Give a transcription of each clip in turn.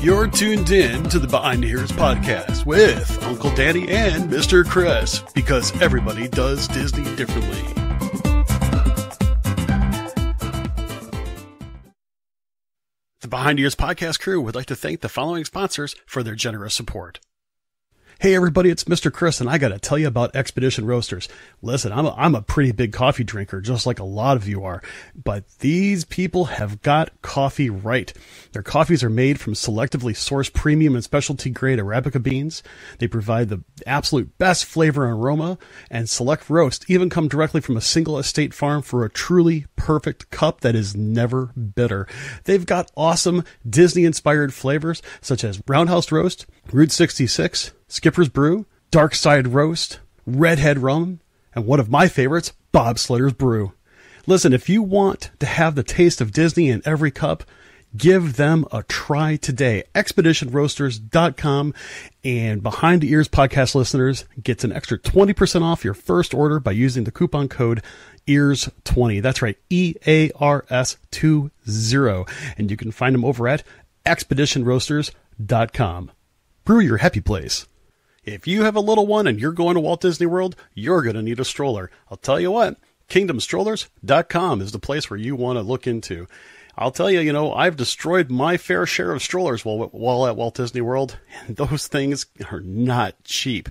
You're tuned in to the Behind the Ears podcast with Uncle Danny and Mr. Chris, because everybody does Disney differently. The Behind the Ears podcast crew would like to thank the following sponsors for their generous support. Hey everybody, it's Mr. Chris, and I gotta tell you about Expedition Roasters. Listen, I'm a pretty big coffee drinker, just like a lot of you are, but these people have got coffee right. Their coffees are made from selectively sourced premium and specialty grade Arabica beans. They provide the absolute best flavor and aroma, and select roasts even come directly from a single estate farm for a truly perfect cup that is never bitter. They've got awesome Disney-inspired flavors such as Roundhouse Roast, Route 66, Skipper's Brew, Dark Side Roast, Redhead Rum, and one of my favorites, Bobsledder's Brew. Listen, if you want to have the taste of Disney in every cup, give them a try today. ExpeditionRoasters.com, and Behind the Ears podcast listeners gets an extra 20% off your first order by using the coupon code EARS20. That's right, EARS20. And you can find them over at ExpeditionRoasters.com. Brew your happy place. If you have a little one and you're going to Walt Disney World, you're going to need a stroller. I'll tell you what, KingdomStrollers.com is the place where you want to look into. I'll tell you, I've destroyed my fair share of strollers while at Walt Disney World, and those things are not cheap.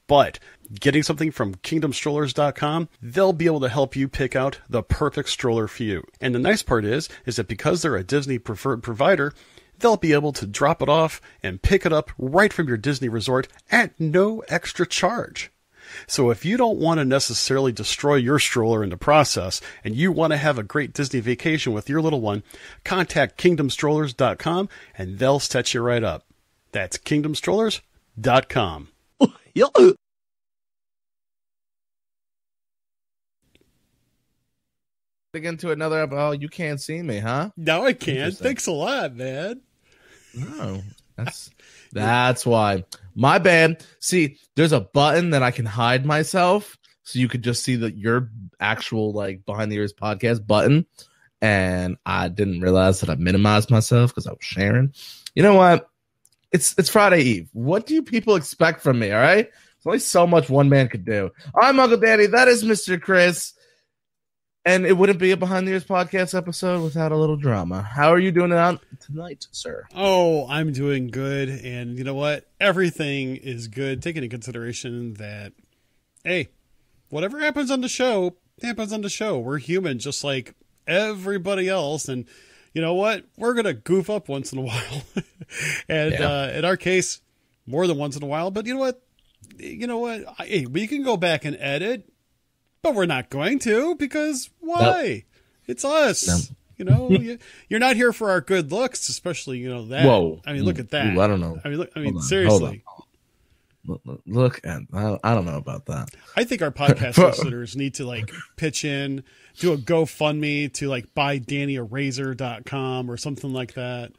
But getting something from KingdomStrollers.com, they'll be able to help you pick out the perfect stroller for you. And the nice part is that because they're a Disney preferred provider, they'll be able to drop it off and pick it up right from your Disney resort at no extra charge. So if you don't want to necessarily destroy your stroller in the process and you want to have a great Disney vacation with your little one, contact KingdomStrollers.com and they'll set you right up. That's KingdomStrollers.com. Into another episode. You can't see me, huh? Now I can. Thanks a lot, man. No, that's why. My bad. See, there's a button that I can hide myself, so you could just see your actual Behind the Ears podcast button. And I didn't realize that I minimized myself because I was sharing. You know what? It's Friday Eve. What do you people expect from me? All right, there's only so much one man could do. I'm Uncle Danny. That is Mr. Chris. And it wouldn't be a Behind the Ears podcast episode without a little drama. How are you doing tonight, sir? Oh, I'm doing good. And you know what? Everything is good, taking into consideration that, hey, whatever happens on the show, happens on the show. We're human just like everybody else. And you know what? We're going to goof up once in a while. And in our case, more than once in a while. But you know what? Hey, we can go back and edit. But we're not going to, because why? Nope. It's us. Nope. You're not here for our good looks, especially, that. Whoa. I mean, look at that. Ooh, I don't know. Seriously. Look at, I don't know about that. I think our podcast listeners need to pitch in, do a GoFundMe to buy DannyArazor.com or something like that.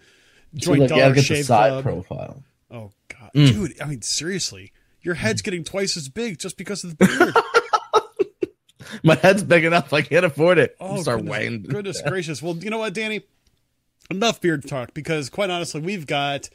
Join Dollar Shave Club. Profile. Oh God. Dude, I mean, seriously, your head's getting twice as big just because of the beard. My head's big enough. I can't afford it. Oh, goodness gracious. Well, you know what, Danny? Enough beard talk, because quite honestly, we've got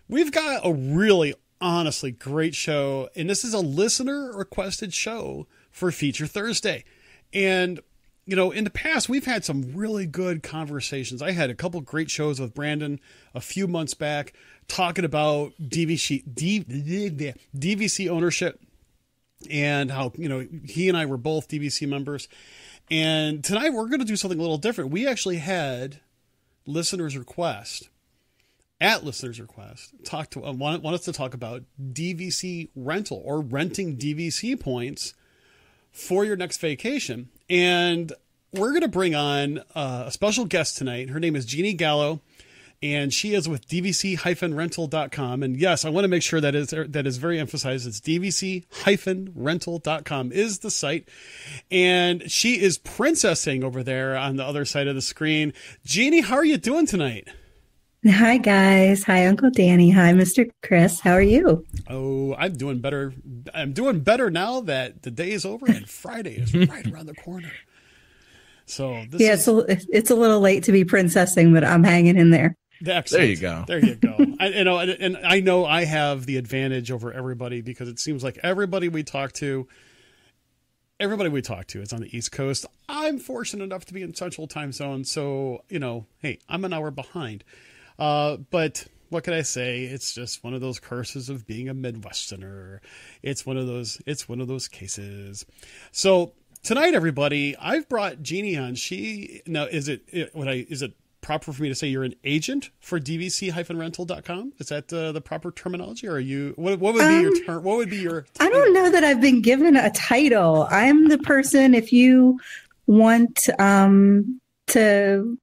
a really honestly great show. And this is a listener requested show for Feature Thursday. And, in the past, we've had some really good conversations. I had a couple great shows with Brandon a few months back talking about DVC ownership. And how, he and I were both DVC members. And tonight we're going to do something a little different. We actually had listeners' request, want us to talk about DVC rental or renting DVC points for your next vacation. And we're going to bring on a special guest tonight. Her name is Jeannie Gallo. And she is with DVC-rental.com. And yes, I want to make sure that is very emphasized. It's DVC-rental.com is the site. And she is princessing over there on the other side of the screen. Jeannie, how are you doing tonight? Hi, guys. Hi, Uncle Danny. Hi, Mr. Chris. How are you? Oh, I'm doing better. I'm doing better now that the day is over and Friday is right around the corner. So this Yeah, is it's a little late to be princessing, but I'm hanging in there. excellent. There you go. There you go. And I know I have the advantage over everybody because it seems like everybody we talk to is on the East Coast. I'm fortunate enough to be in Central Time Zone, so hey, I'm an hour behind. But what can I say? It's just one of those curses of being a Midwesterner. It's one of those cases. So tonight, everybody, I've brought Jeannie on. Is it proper for me to say you're an agent for DVC-rental.com? Is that the proper terminology, or are you? What would be your term? What would be your? I don't know that I've been given a title. I'm the person. If you want to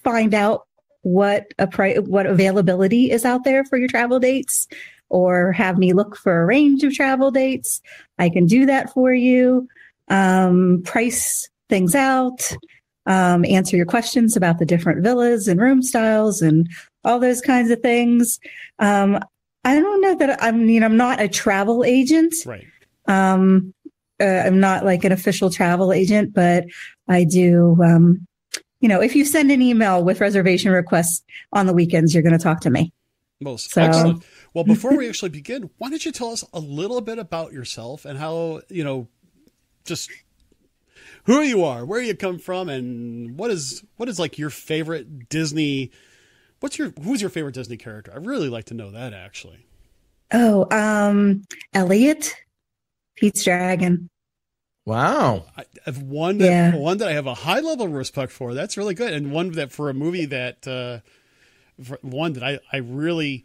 find out what availability is out there for your travel dates, or have me look for a range of travel dates, I can do that for you. Price things out, answer your questions about the different villas and room styles and all those kinds of things. I don't know that I'm not a travel agent. Right. I'm not like an official travel agent, but I do, if you send an email with reservation requests on the weekends, you're going to talk to me. Most excellent. Well, before we actually begin, why don't you tell us a little bit about yourself and how, just who you are, where you come from, and what is like your favorite Disney? Who's your favorite Disney character? I'd really like to know that, actually. Oh, Elliot, Pete's Dragon. Wow. I have one that I have a high level of respect for. That's really good. And one that for a movie that, I really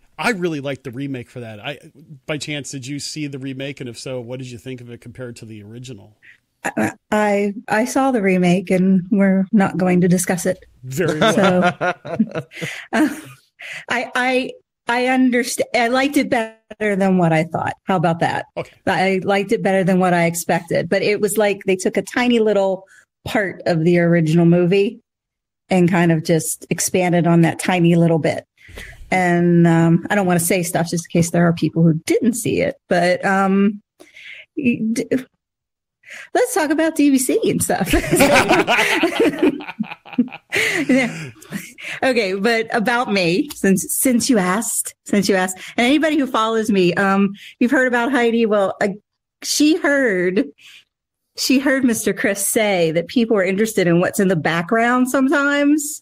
liked the remake for that. By chance, did you see the remake? And if so, what did you think of it compared to the original? I saw the remake, and we're not going to discuss it. Very well. So, I understand. I liked it better than what I thought. How about that? Okay. I liked it better than what I expected, but it was like they took a tiny little part of the original movie and kind of just expanded on that tiny little bit. And I don't want to say stuff just in case there are people who didn't see it, but let's talk about DVC and stuff. Yeah. Okay, but about me, since you asked, and anybody who follows me, you've heard about Heidi. Well, she heard Mr. Chris say that people are interested in what's in the background sometimes.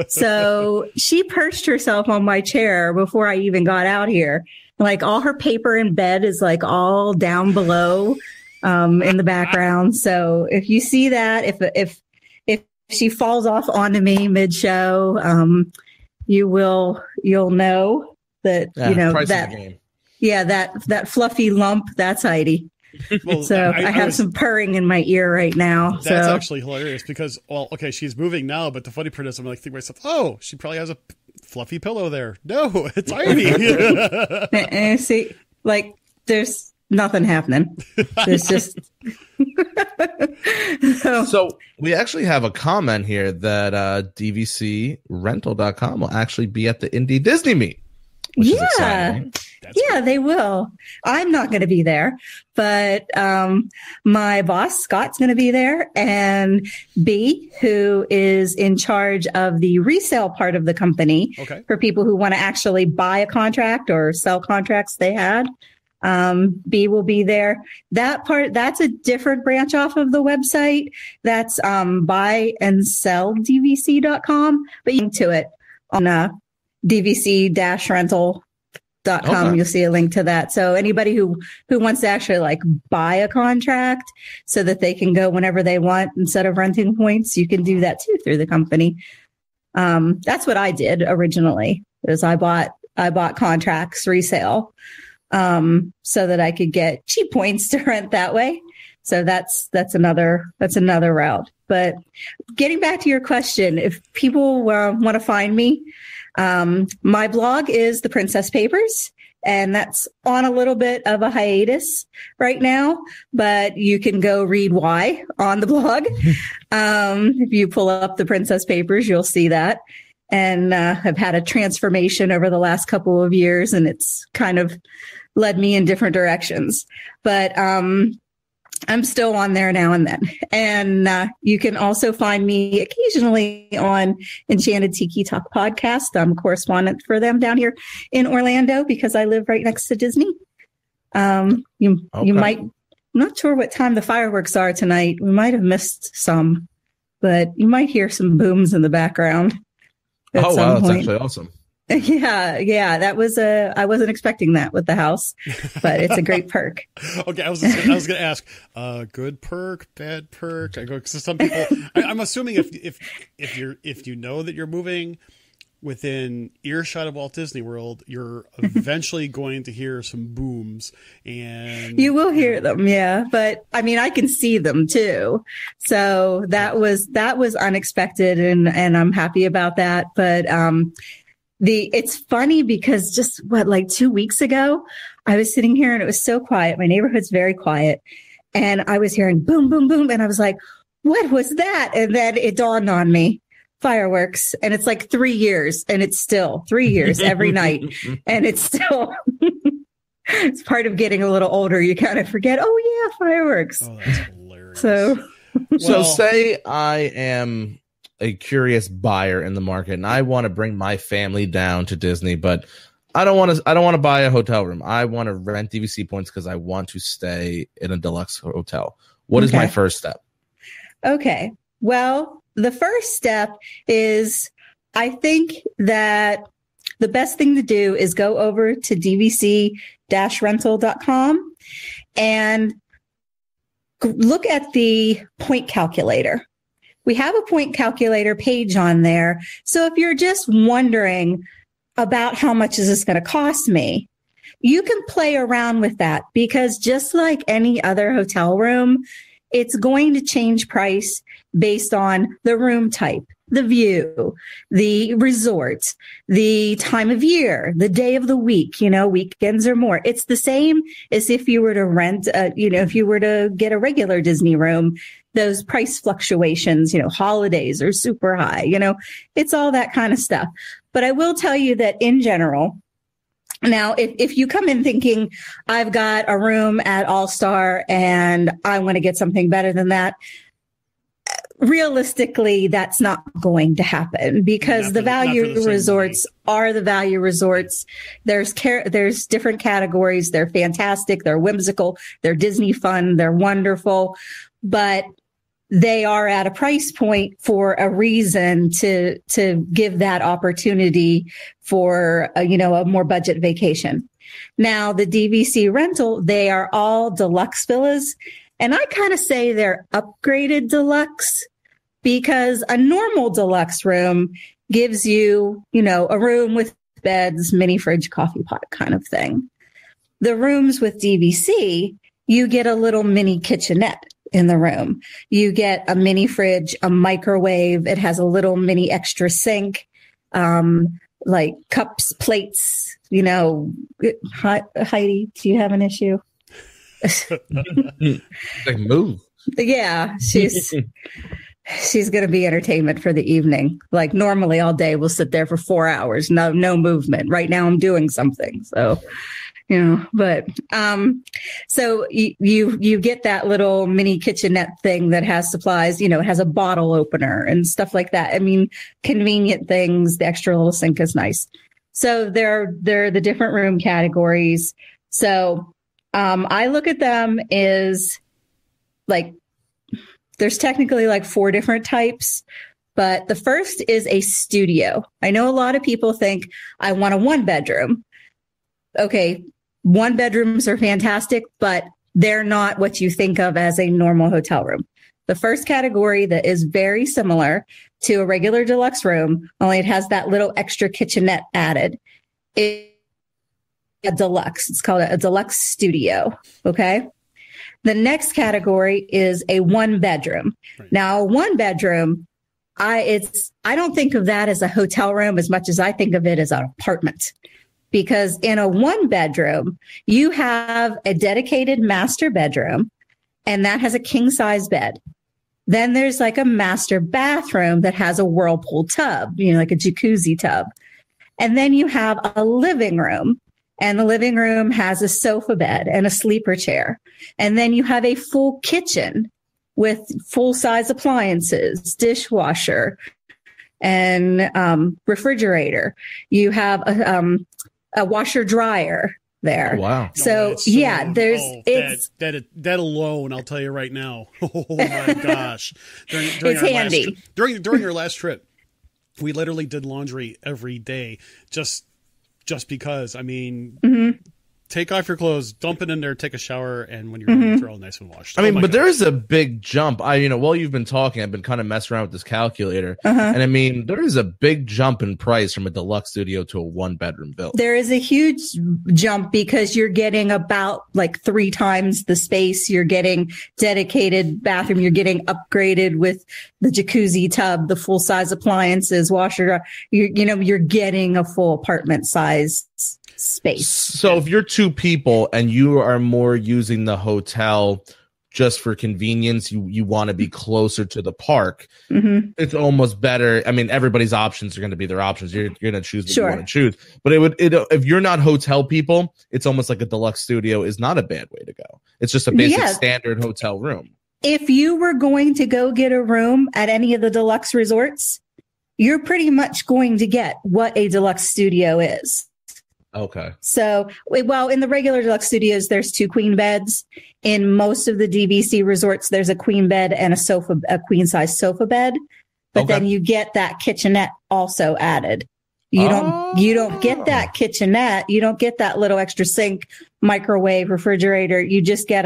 So she perched herself on my chair before I even got out here. Like all her paper in bed is like all down below in the background. So if you see that, if she falls off onto me mid-show, you'll know that that fluffy lump, that's Heidi. Well, so I have some purring in my ear right now. That's actually hilarious because, she's moving now, but the funny part is I'm like thinking to myself, oh, she probably has a fluffy pillow there. No, it's Heidi. See, like there's nothing happening. There's just so we actually have a comment here that DVCrental.com will actually be at the Indie Disney meet. Which is exciting. Yeah, they will. I'm not going to be there, but my boss, Scott's going to be there. And B, who is in charge of the resale part of the company for people who want to actually buy a contract or sell contracts they had. B will be there. That part, that's a different branch off of the website. That's buyandselldvc.com, but you can to it on dvc-rental.com. You'll see a link to that. So anybody who wants to actually like buy a contract so that they can go whenever they want instead of renting points, you can do that too through the company. That's what I did originally, is I bought contracts resale so that I could get cheap points to rent that way. So that's another route. But getting back to your question, if people want to find me, my blog is The Princess Papers, and that's on a little bit of a hiatus right now, but you can go read why on the blog. If you pull up The Princess Papers, you'll see that. and have had a transformation over the last couple of years, and it's kind of led me in different directions. But I'm still on there now and then. And you can also find me occasionally on Enchanted Tiki Talk podcast. I'm a correspondent for them down here in Orlando because I live right next to Disney. You might, I'm not sure what time the fireworks are tonight. We might have missed some, but you might hear some booms in the background. Oh, wow. That's actually awesome. Yeah. That was I wasn't expecting that with the house, but it's a great perk. Okay. I was going to ask, good perk, bad perk. I go, cause some people, I'm assuming if you know that you're moving within earshot of Walt Disney World, you're eventually going to hear some booms, and you will hear them. Yeah. But I mean, I can see them too. So that was unexpected, and I'm happy about that. But, it's funny because just 2 weeks ago, I was sitting here and it was so quiet. My neighborhood's very quiet, and I was hearing boom, boom, boom. And I was like, what was that? And then it dawned on me, fireworks. And it's like 3 years, and it's still 3 years every night. And it's still, it's part of getting a little older. You kind of forget, oh yeah, fireworks. Oh, that's hilarious. So say I am a curious buyer in the market, and I want to bring my family down to Disney, but I don't want to buy a hotel room. I want to rent DVC points because I want to stay in a deluxe hotel. What is my first step? Okay. Well, the first step is, I think that the best thing to do is go over to dvc-rental.com and look at the point calculator. We have a point calculator page on there. So if you're just wondering about how much is this going to cost me, you can play around with that, because just like any other hotel room, it's going to change price based on the room type, the view, the resort, the time of year, the day of the week, weekends or more. It's the same as if you were to rent, if you were to get a regular Disney room. Those price fluctuations, holidays are super high, it's all that kind of stuff. But I will tell you that in general, now, if you come in thinking I've got a room at All-Star and I want to get something better than that, realistically, that's not going to happen, because the value resorts are the value resorts. There's different categories. They're fantastic. They're whimsical. They're Disney fun. They're wonderful. But they are at a price point for a reason, to give that opportunity for a more budget vacation. Now, the DVC rental, they are all deluxe villas, and I kind of say they're upgraded deluxe, because a normal deluxe room gives you, a room with beds, mini fridge, coffee pot kind of thing. The rooms with DVC, you get a little mini kitchenette in the room. You get a mini fridge, a microwave. It has a little mini extra sink, like cups, plates, Heidi, do you have an issue? Like, move. Yeah, she's going to be entertainment for the evening. Like, normally all day we'll sit there for 4 hours. No movement. Right now I'm doing something. So, but, so you get that little mini kitchenette thing that has supplies, it has a bottle opener and stuff like that. I mean, convenient things. The extra little sink is nice. So they're the different room categories. So, I look at them as like, there's technically like 4 different types, but the first is a studio. I know a lot of people think I want a 1-bedroom. Okay. 1-bedrooms are fantastic, but they're not what you think of as a normal hotel room. The first category that is very similar to a regular deluxe room, only it has that little extra kitchenette added, is a deluxe. It's called a deluxe studio. Okay. The next category is a 1-bedroom. Right. Now, a 1-bedroom, I don't think of that as a hotel room as much as I think of it as an apartment. Because in a 1-bedroom, you have a dedicated master bedroom, and that has a king size bed. Then there's like a master bathroom that has a whirlpool tub, like a jacuzzi tub. And then you have a living room, and the living room has a sofa bed and a sleeper chair. And then you have a full kitchen with full size appliances, dishwasher, and refrigerator. You have a washer dryer there. Oh, wow. So, that alone, I'll tell you right now. Oh my gosh. It's handy. During our last trip, we literally did laundry every day just because. I mean, take off your clothes, dump it in there, take a shower, and when you're done, throw it nice and washed. I mean, but there is a big jump. While you've been talking, I've been kind of messing around with this calculator. And I mean, there is a big jump in price from a deluxe studio to a 1-bedroom villa. There is a huge jump because you're getting about like 3 times the space. You're getting dedicated bathroom. You're getting upgraded with the jacuzzi tub, the full size appliances, washer. You're getting a full apartment size space. So if you're 2 people and you are more using the hotel just for convenience, you want to be closer to the park, it's almost better. I mean, everybody's options are going to be their options. You're going to choose what you want to choose. But if you're not hotel people, it's almost like a deluxe studio is not a bad way to go. It's just a basic standard hotel room. If you were going to go get a room at any of the deluxe resorts, you're pretty much going to get what a deluxe studio is. Okay. So, well, in the regular deluxe studios, there's 2 queen beds. In most of the DVC resorts, there's a queen bed and a queen size sofa bed. But then you get that kitchenette also added. You don't get that kitchenette. You don't get that little extra sink, microwave, refrigerator. You just get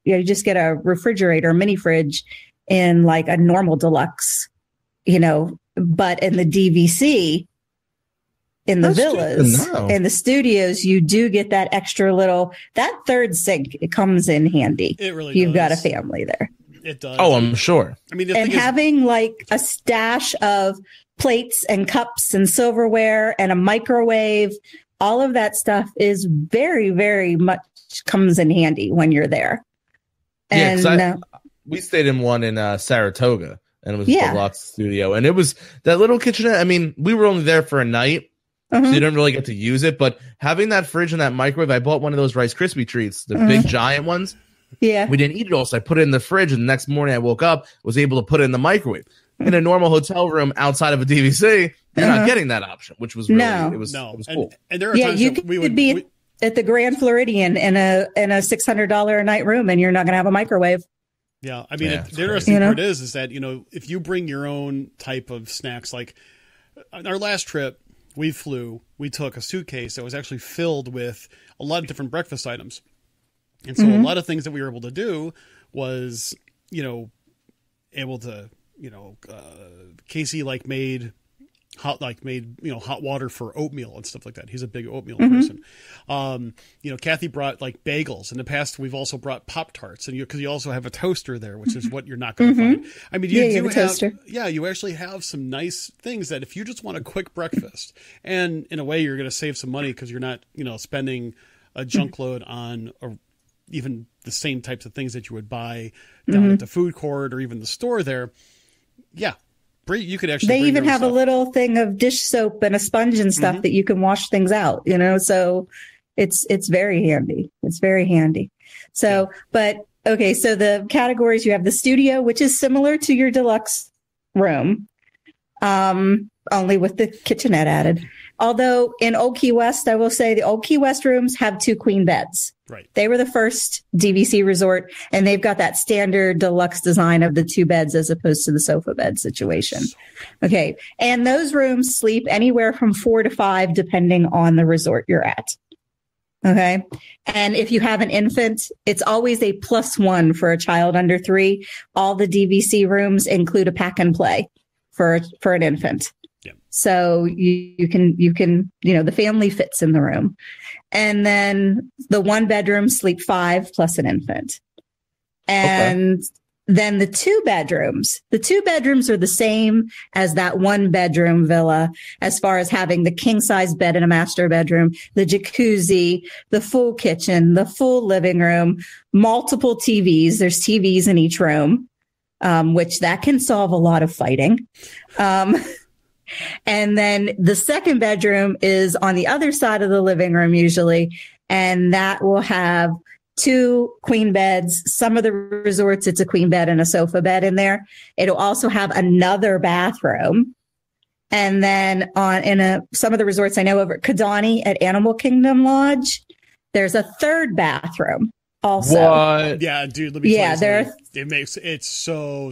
you just get a refrigerator, mini fridge in like a normal deluxe, but in the DVC, in the villas, in the studios, you do get that extra that third sink. It comes in handy. It really You've does. got a family there. It does. Oh, I'm sure. I mean, and having like a stash of plates and cups and silverware and a microwave, all of that stuff is very, very much comes in handy when you're there. And we stayed in one in Saratoga, and it was a deluxe studio, and it was that little kitchenette. I mean, we were only there for a night. So you didn't really get to use it, but having that fridge and that microwave, I bought one of those Rice Krispie treats, the big giant ones. Yeah. We didn't eat it all, so I put it in the fridge, and the next morning I woke up, was able to put it in the microwave. In a normal hotel room outside of a DVC, you're not getting that option, which was really, it was cool. And there are times you could be at the Grand Floridian in a $600 a night room, and you're not going to have a microwave. Yeah, I mean, the interesting part is that, if you bring your own type of snacks, like on our last trip, we took a suitcase that was actually filled with a lot of different breakfast items. And so a lot of things that we were able to do was, able to, Casey made hot water for oatmeal and stuff like that. He's a big oatmeal person. Kathy brought bagels. In the past, we've also brought Pop-Tarts, and because you also have a toaster there, which is what you're not going to find. I mean, you do have a toaster. Yeah, you actually have some nice things that if you just want a quick breakfast, and in a way you're going to save some money because you're not, spending a junk load on even the same types of things that you would buy down at the food court or even the store there. Yeah. You could actually. They even have a little thing of dish soap and a sponge and stuff that you can wash things out. So it's very handy. It's very handy. So, but okay. So the categories, you have the studio, which is similar to your deluxe room, only with the kitchenette added. Although in Old Key West, I will say the Old Key West rooms have 2 queen beds. Right. They were the first DVC resort, and they've got that standard deluxe design of the 2 beds as opposed to the sofa bed situation. Okay. And those rooms sleep anywhere from 4 to 5, depending on the resort you're at. Okay. And if you have an infant, it's always a +1 for a child under 3. All the DVC rooms include a pack and play for an infant. Yeah. So you can, the family fits in the room. And then the 1 bedroom sleep 5 plus an infant. And then the 2 bedrooms are the same as that 1 bedroom villa, as far as having the king size bed in a master bedroom, the jacuzzi, the full kitchen, the full living room, multiple TVs. There's TVs in each room. which that can solve a lot of fighting. And then the second bedroom is on the other side of the living room usually, and that will have 2 queen beds. Some of the resorts, it's a queen bed and a sofa bed in there. It'll also have another bathroom. And then some of the resorts I know over at Kidani at Animal Kingdom Lodge, there's a third bathroom also. What? Yeah, dude. Let me tell you something. It makes it's so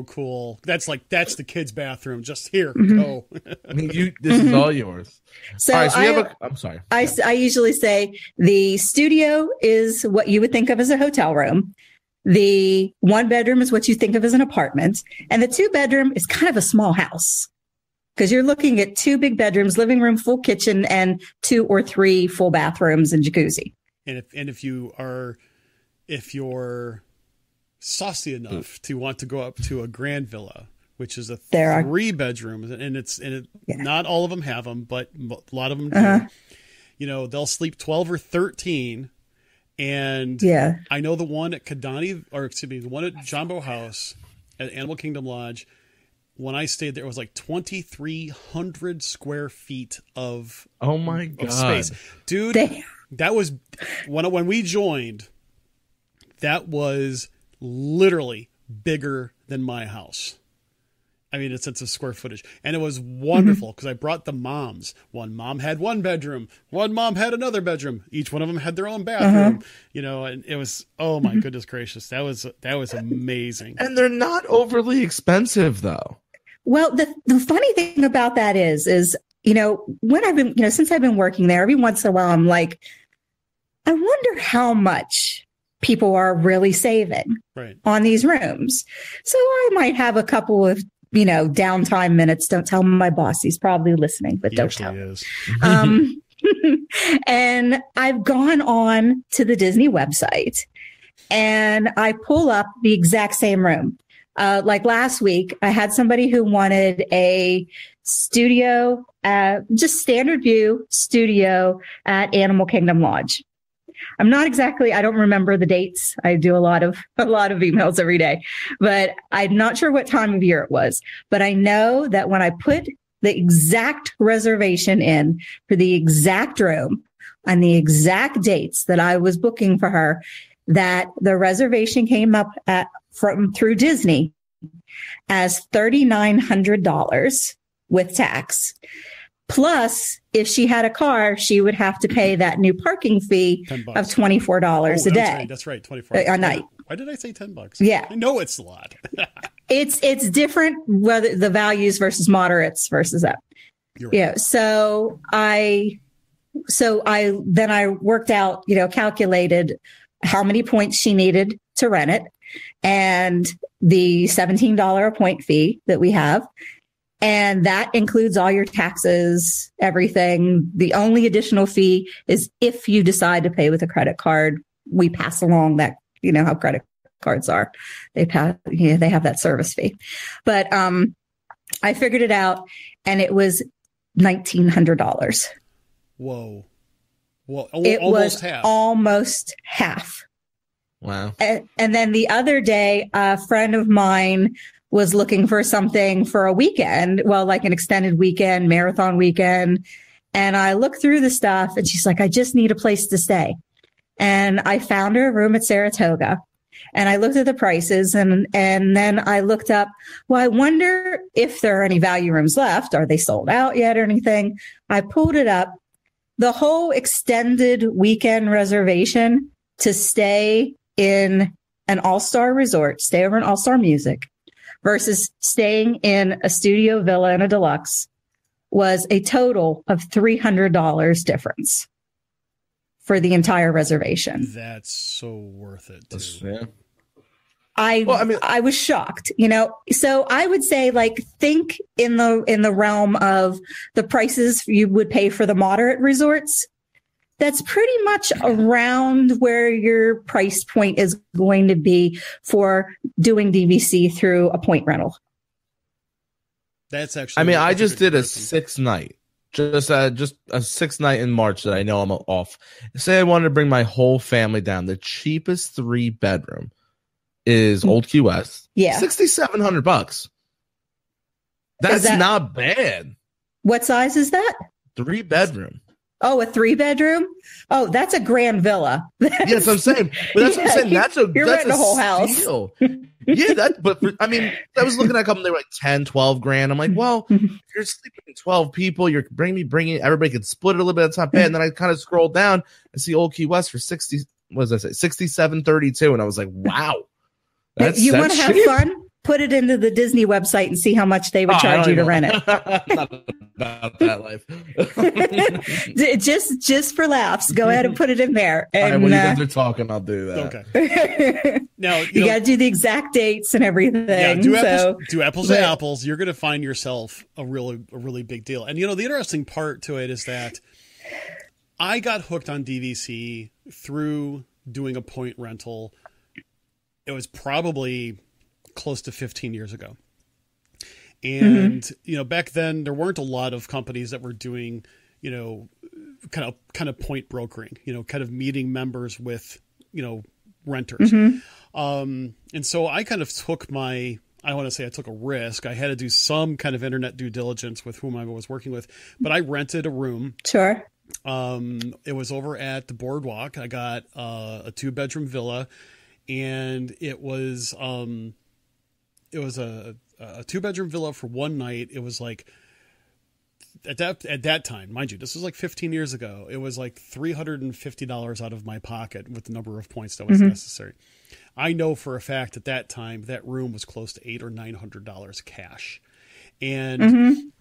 cool. That's the kids' bathroom. Just here, go. This is all yours. So, all right, so I'm sorry. I usually say the studio is what you would think of as a hotel room. The 1 bedroom is what you think of as an apartment, and the 2 bedroom is kind of a small house because you're looking at 2 big bedrooms, living room, full kitchen, and 2 or 3 full bathrooms and jacuzzi. And if you're saucy enough to want to go up to a grand villa, which is a 3 bedrooms, and not all of them have them, but a lot of them do. You know, they'll sleep 12 or 13. And I know the one at Kidani, the one at Jumbo House at Animal Kingdom Lodge, when I stayed there, it was like 2,300 square feet of space. Dude, that was when we joined, that was literally bigger than my house. I mean, in a sense of square footage. And it was wonderful because I brought the moms. One mom had 1 bedroom. One mom had another bedroom. Each one of them had their own bathroom, you know, and it was, oh my goodness gracious. That was amazing. And they're not overly expensive though. Well, the funny thing about that is, you know, when I've been, you know, since I've been working there, every once in a while, I'm like, I wonder how much people are really saving on these rooms. So I might have a couple of, you know, downtime minutes. Don't tell my boss. He's probably listening, but don't tell him. And I've gone on to the Disney website and I pull up the exact same room. Like last week, I had somebody who wanted a studio, just standard view studio at Animal Kingdom Lodge. I don't remember the dates. I do a lot of emails every day, but I'm not sure what time of year it was. But I know that when I put the exact reservation in for the exact room on the exact dates that I was booking for her, that the reservation came up through Disney as $3,900 with tax. Plus, if she had a car, she would have to pay that new parking fee of $24 a day. That's right, $24 a night. Why did I say $10? Yeah, I know it's a lot. it's different whether the values versus moderates versus up. Right. Yeah. So I worked out, you know, calculated how many points she needed to rent it, and the $17 a point fee that we have. And that includes all your taxes, everything. The only additional fee is if you decide to pay with a credit card, we pass along that, you know, how credit cards are. They have that service fee. But I figured it out and it was $1,900. Whoa. Well, it was almost half. Wow. And then the other day, a friend of mine was looking for something for a weekend, well, like an extended weekend, marathon weekend. And I looked through the stuff and she's like, I just need a place to stay. And I found her a room at Saratoga. And I looked at the prices and then I looked up, well, I wonder if there are any value rooms left. Are they sold out yet or anything? I pulled it up. The whole extended weekend reservation to stay in an all-star resort, stay over an all-star music, versus staying in a studio villa and a deluxe was a total of $300 difference for the entire reservation. That's so worth it, too. Yeah. I was shocked, you know. So I would say, like, think in the realm of the prices you would pay for the moderate resorts. That's pretty much around where your price point is going to be for doing DVC through a point rental. That's actually. I mean, I just did a 6-night, just a 6-night in March that I know I'm off. Say I wanted to bring my whole family down. The cheapest 3-bedroom is Old Key West. Yeah. $6,700. That's not bad. What size is that? 3-bedroom. Oh, a 3-bedroom? Oh, that's a grand villa. Yes, I'm saying. But that's what I'm saying. You're renting a whole house. Yeah, I was looking at a couple, they were like 10, 12 grand. I'm like, well, if you're sleeping 12 people, you're bringing everybody can split it a little bit. That's not bad. And then I kind of scrolled down and see Old Key West for 67.32. And I was like, wow. You want to have fun? Put it into the Disney website and see how much they would charge you to rent it. Not about that life. just for laughs. Go ahead and put it in there. And, all right, when you guys are talking, I'll do that. Okay. Now you got to do the exact dates and everything. Yeah, do apples to apples. You're going to find yourself a really big deal. And the interesting part to it is that I got hooked on DVC through doing a point rental. It was probably close to 15 years ago. And, back then there weren't a lot of companies that were doing, kind of point brokering, kind of meeting members with, renters. And so I kind of took I took a risk. I had to do some kind of internet due diligence with whom I was working with, but I rented a room. Sure. It was over at the Boardwalk. I got a 2-bedroom villa, and it was a 2-bedroom villa for one night. It was like at that time, mind you, this was like 15 years ago. It was like $350 out of my pocket with the number of points that was necessary. I know for a fact at that time that room was close to $800 or $900 cash. And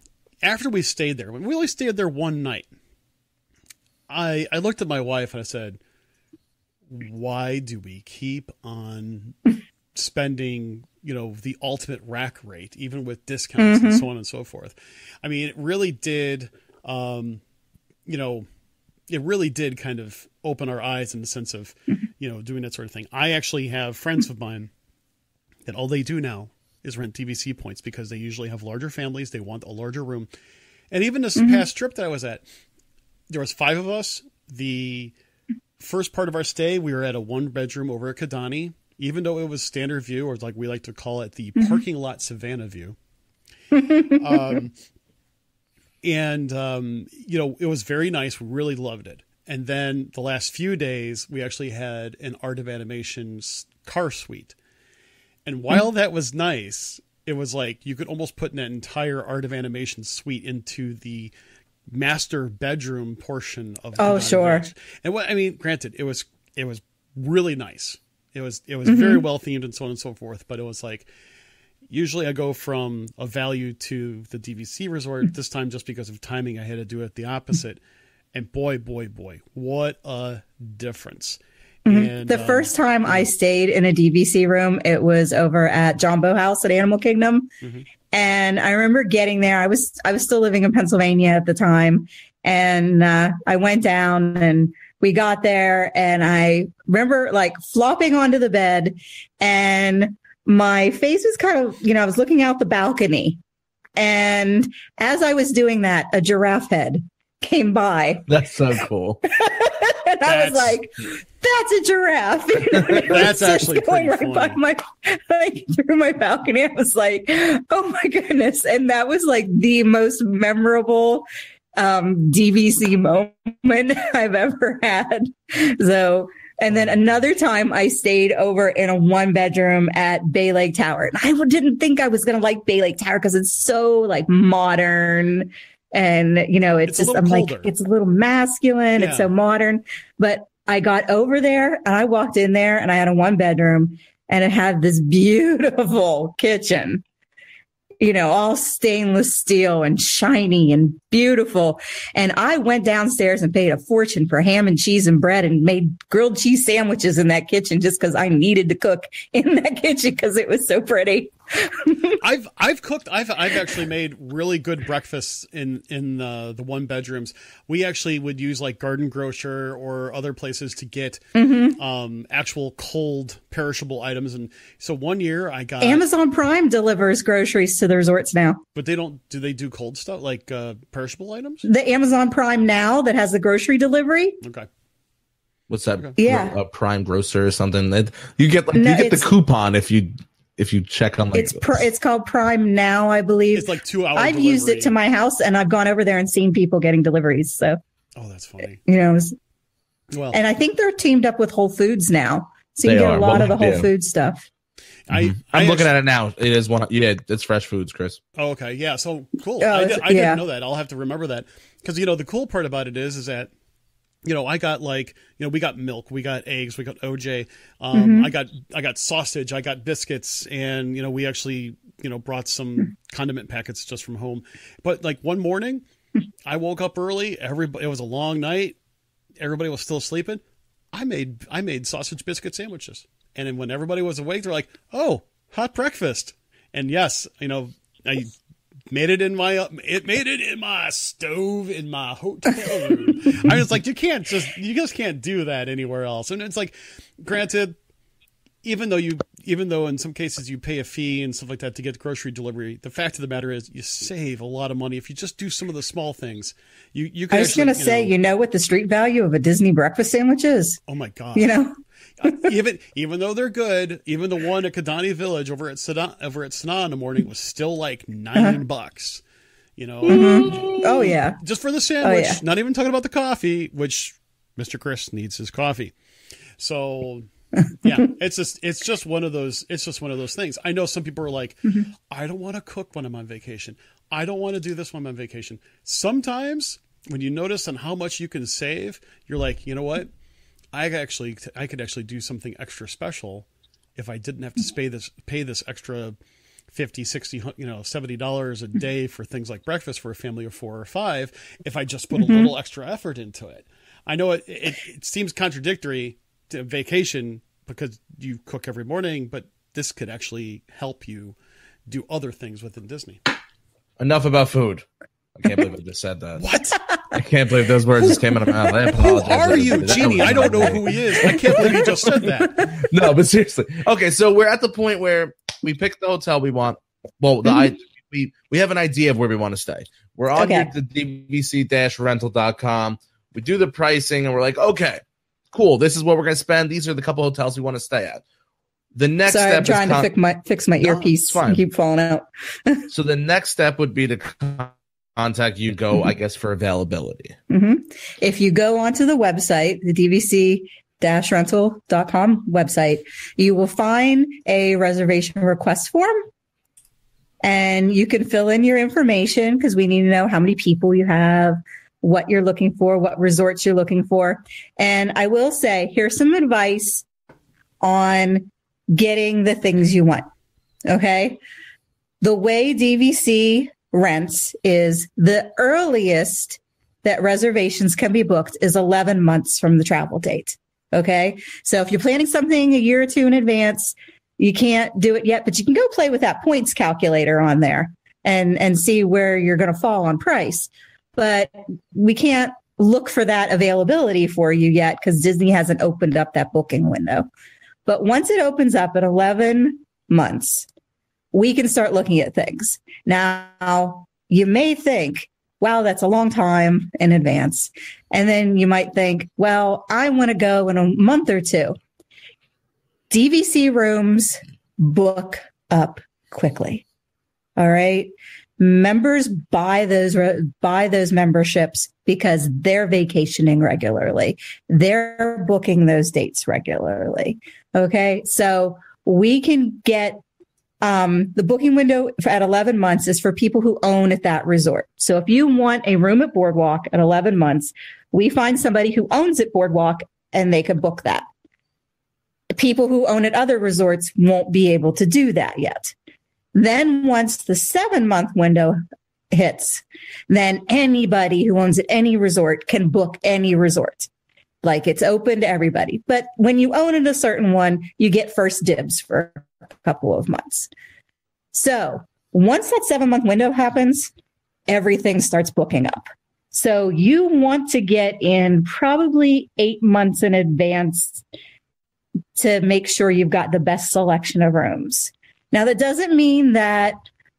after we stayed there, when we only stayed there one night, I looked at my wife and I said, why do we keep on spending, the ultimate rack rate, even with discounts and so on and so forth? I mean, it really did, it really did kind of open our eyes in the sense of, doing that sort of thing. I actually have friends of mine that all they do now is rent DVC points because they usually have larger families. They want a larger room. And even this past trip that I was at, there was 5 of us. The first part of our stay, we were at a 1-bedroom over at Kidani, even though it was standard view, or like we like to call it, the parking lot Savannah view. It was very nice. We really loved it. And then the last few days, we actually had an Art of Animation's car suite. And while that was nice, it was like you could almost put an entire Art of Animation suite into the master bedroom portion of the sure. Village. And granted, it was really nice. It was very well themed and so on and so forth, but it was like, usually I go from a value to the DVC resort. This time, just because of timing, I had to do it the opposite. And boy, what a difference. And, the first time I stayed in a DVC room, it was over at Jumbo House at Animal Kingdom. And I remember getting there. I was still living in Pennsylvania at the time. And I went down and we got there, and I remember like flopping onto the bed, and my face was kind of, I was looking out the balcony. And as I was doing that, a giraffe head came by. That's so cool. And I was like, that's a giraffe. That's actually going right funny. by through my balcony. I was like, oh my goodness. And that was like the most memorable DVC moment I've ever had. So, and then another time I stayed over in a 1-bedroom at Bay Lake Tower. And I didn't think I was going to like Bay Lake Tower because it's so like modern. And, it's just, I'm like, it's a little masculine. Yeah. It's so modern. But I got over there and I walked in there and I had a 1-bedroom, and it had this beautiful kitchen, all stainless steel and shiny and beautiful. And I went downstairs and paid a fortune for ham and cheese and bread and made grilled cheese sandwiches in that kitchen just because I needed to cook in that kitchen because it was so pretty. I've cooked. I've actually made really good breakfasts in the 1-bedrooms. We actually would use like Garden Grocer or other places to get actual cold perishable items. And so one year I got Amazon Prime delivers groceries to the resorts now. But they don't. Do they do cold stuff like perishable items? The Amazon Prime Now that has the grocery delivery. Okay. What's that? Okay. Yeah. A Prime Grocer or something. You get the coupon if you check on like it's called Prime Now, I believe. It's like 2 hours. I've used it to my house, and I've gone over there and seen people getting deliveries. So, oh, that's funny. Well, and I think they're teamed up with Whole Foods now, so you can get a lot of the Whole Foods stuff. I'm looking at it now. It is one. Yeah, it's fresh foods, Chris. Oh, okay. Yeah. So cool. I didn't know that. I'll have to remember that because the cool part about it is that I got we got milk, we got eggs, we got OJ. I got sausage, I got biscuits, and we actually brought some condiment packets just from home. But like one morning, I woke up early. It was a long night. Everybody was still sleeping. I made sausage biscuit sandwiches. And then when everybody was awake, they're like, "Oh, hot breakfast!" And yes, I made it in my stove in my hotel room. I was like, you just can't do that anywhere else. And it's like, granted, even though in some cases you pay a fee and stuff like that to get grocery delivery, the fact of the matter is you save a lot of money if you just do some of the small things. You can I was going to say, what the street value of a Disney breakfast sandwich is? Oh my God. Even though they're good, even the one at Kidani Village over at Sanaa in the morning was still like $9. Oh yeah, just for the sandwich. Oh, yeah. Not even talking about the coffee, which Mr. Chris needs his coffee. So yeah, it's just one of those things. I know some people are like, I don't want to cook when I'm on vacation. I don't want to do this when I'm on vacation. Sometimes when you notice on how much you can save, you're like, you know what? I could actually do something extra special if I didn't have to pay this extra $50, $60, $70 a day for things like breakfast for a family of 4 or 5. If I just put a little extra effort into it, I know it seems contradictory to vacation because you cook every morning, but this could actually help you do other things within Disney. Enough about food. I can't believe I just said that. What? I can't believe those words just came out of my mouth. I apologize. Who are you, Genie? I don't know who he is. I can't believe you just said that. No, but seriously. Okay, so we're at the point where we picked the hotel we want. Well, we have an idea of where we want to stay. We're on the DVC-rental.com. We do the pricing, and we're like, okay, cool. This is what we're going to spend. These are the couple hotels we want to stay at. The next step I'm trying to fix my earpiece. I keep falling out. So the next step would be to contact you, I guess, for availability. If you go onto the website, the DVC-rental.com website, you will find a reservation request form. And you can fill in your information because we need to know how many people you have, what you're looking for, what resorts you're looking for. And I will say, here's some advice on getting the things you want. Okay. The way DVC rents is the earliest that reservations can be booked is 11 months from the travel date. Okay. So if you're planning something a year or two in advance, you can't do it yet, but you can go play with that points calculator on there and see where you're going to fall on price. But we can't look for that availability for you yet because Disney hasn't opened up that booking window. But once it opens up at 11 months, we can start looking at things. Now, you may think, wow, that's a long time in advance. And then you might think, well, I want to go in a month or two. DVC rooms book up quickly. All right. Members buy those memberships because they're vacationing regularly. They're booking those dates regularly. Okay. So we can get the booking window at 11 months is for people who own at that resort. So if you want a room at Boardwalk at 11 months, we find somebody who owns at Boardwalk and they can book that. People who own at other resorts won't be able to do that yet. Then once the 7-month window hits, then anybody who owns at any resort can book any resort. Like it's open to everybody. But when you own at a certain one, you get first dibs for a couple of months. So once that 7-month window happens, everything starts booking up. So you want to get in probably 8 months in advance to make sure you've got the best selection of rooms. Now, that doesn't mean that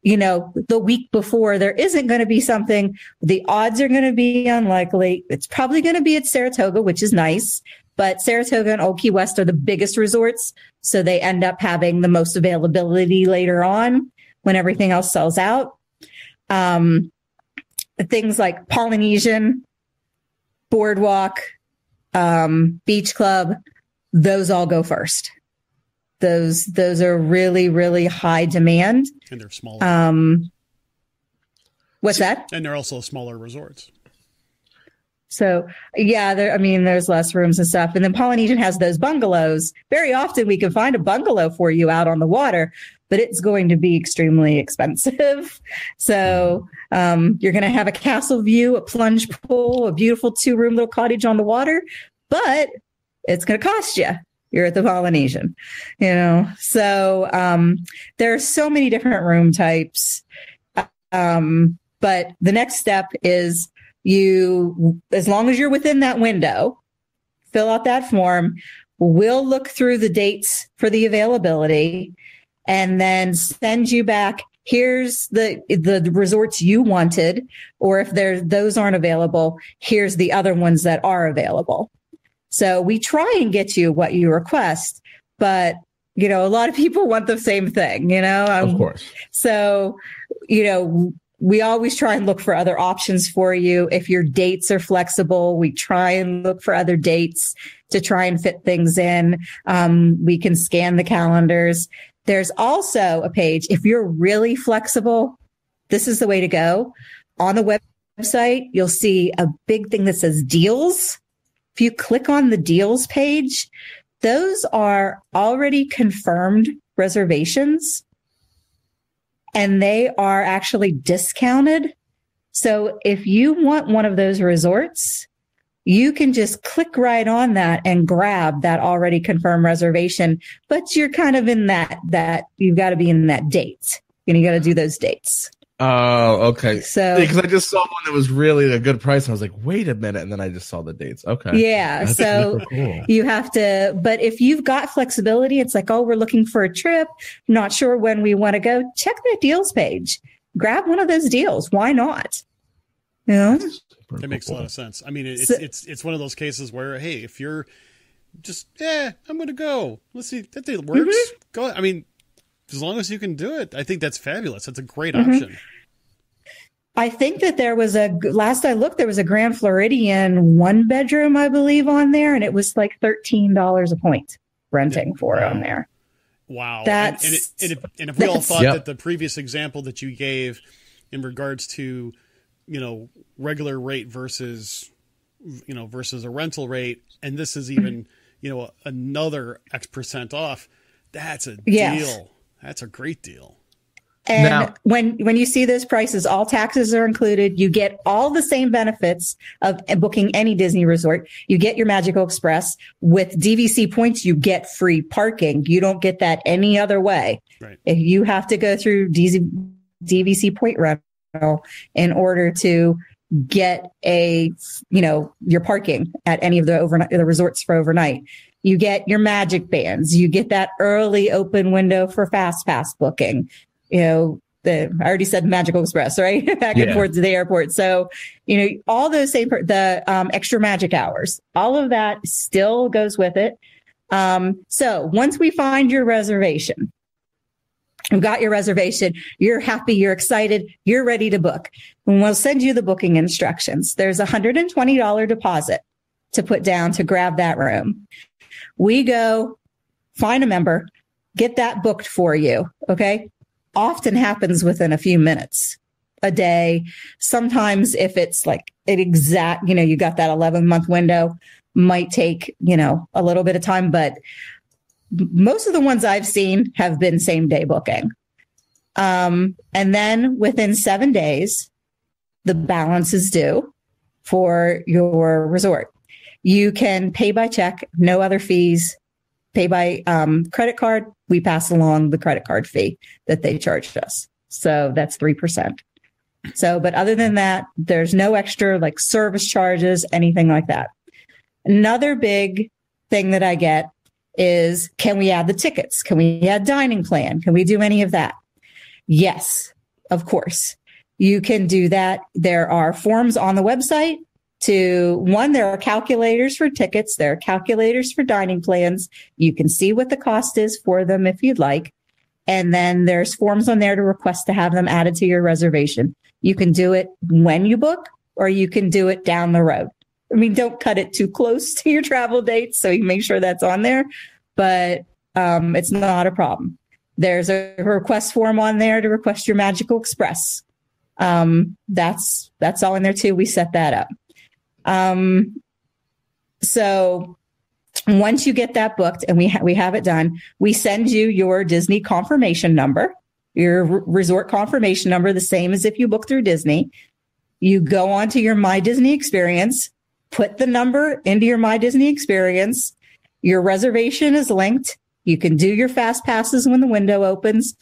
the week before there isn't going to be something, the odds are going to be unlikely. It's probably going to be at Saratoga, which is nice, but Saratoga and Old Key West are the biggest resorts. So they end up having the most availability later on when everything else sells out. Things like Polynesian, Boardwalk, Beach Club, those all go first. Those are really, really high demand. And they're smaller. What's that? And they're also smaller resorts. So, yeah, there's less rooms and stuff. And then Polynesian has those bungalows. Very often we can find a bungalow for you out on the water, but it's going to be extremely expensive. So you're going to have a castle view, a plunge pool, a beautiful 2-room little cottage on the water, but it's going to cost you. You're at the Polynesian, So there are so many different room types. But the next step is as long as you're within that window, fill out that form. We'll look through the dates for the availability and then send you back. Here's the resorts you wanted, or if those aren't available, here's the other ones that are available. So we try and get you what you request, but a lot of people want the same thing, Of course. So, we always try and look for other options for you. If your dates are flexible, we try and look for other dates to try and fit things in. We can scan the calendars. There's also a page. If you're really flexible, this is the way to go. On the website, you'll see a big thing that says deals. If you click on the deals page, those are already confirmed reservations. And they are actually discounted. So if you want one of those resorts, you can just click right on that and grab that already confirmed reservation. But you're kind of in that you've got to be in that date. And you got to do those dates. Oh, okay. So because I just saw one that was really a good price, and I was like, "Wait a minute!" And then I just saw the dates. Okay, yeah. That's so cool. You have to. But if you've got flexibility, it's like, oh, we're looking for a trip, not sure when we want to go. Check that deals page. Grab one of those deals. Why not? It makes a lot of sense. I mean, it's one of those cases where, hey, if you're just, I'm going to go. Let's see that it works. Mm-hmm. Go. I mean, as long as you can do it, I think that's fabulous. That's a great option. I think that last I looked, there was a Grand Floridian 1-bedroom, I believe, on there, and it was like $13 a point renting for on there. Wow. And if we all thought that the previous example that you gave in regards to, regular rate versus a rental rate, and this is even, another X% off, that's a deal. That's a great deal. And now, when you see those prices, all taxes are included. You get all the same benefits of booking any Disney resort. You get your Magical Express. With DVC points, you get free parking. You don't get that any other way. Right. If you have to go through DVC point rental in order to get your parking at any of the resorts for overnight. You get your magic bands. You get that early open window for fast pass booking. I already said Magical Express, right? Back and forth to the airport. So, all those the extra magic hours, all of that still goes with it. So once we find your reservation, you've got your reservation, you're happy, you're excited, you're ready to book. And we'll send you the booking instructions. There's a $120 deposit to put down to grab that room. We go find a member, get that booked for you. Okay. Often happens within a few minutes, a day. Sometimes if it's like an exact, you got that 11-month window, might take, a little bit of time, but most of the ones I've seen have been same day booking. And then within 7 days, the balance is due for your resort. You can pay by check, no other fees, pay by credit card. We pass along the credit card fee that they charged us. So that's 3%. So, but other than that, there's no extra like service charges, anything like that. Another big thing that I get is, can we add the tickets? Can we add dining plan? Can we do any of that? Yes. Of course, you can do that. There are forms on the website there are calculators for tickets. There are calculators for dining plans. You can see what the cost is for them if you'd like. And then there's forms on there to request to have them added to your reservation. You can do it when you book, or you can do it down the road. I mean, don't cut it too close to your travel dates, so you make sure that's on there, but it's not a problem. There's a request form on there to request your Magical Express. That's all in there too. We set that up. So once you get that booked and we have it done, we send you your Disney confirmation number, your resort confirmation number, the same as if you book through Disney. You go onto your My Disney experience, put the number into your My Disney experience. Your reservation is linked. You can do your fast passes when the window opens,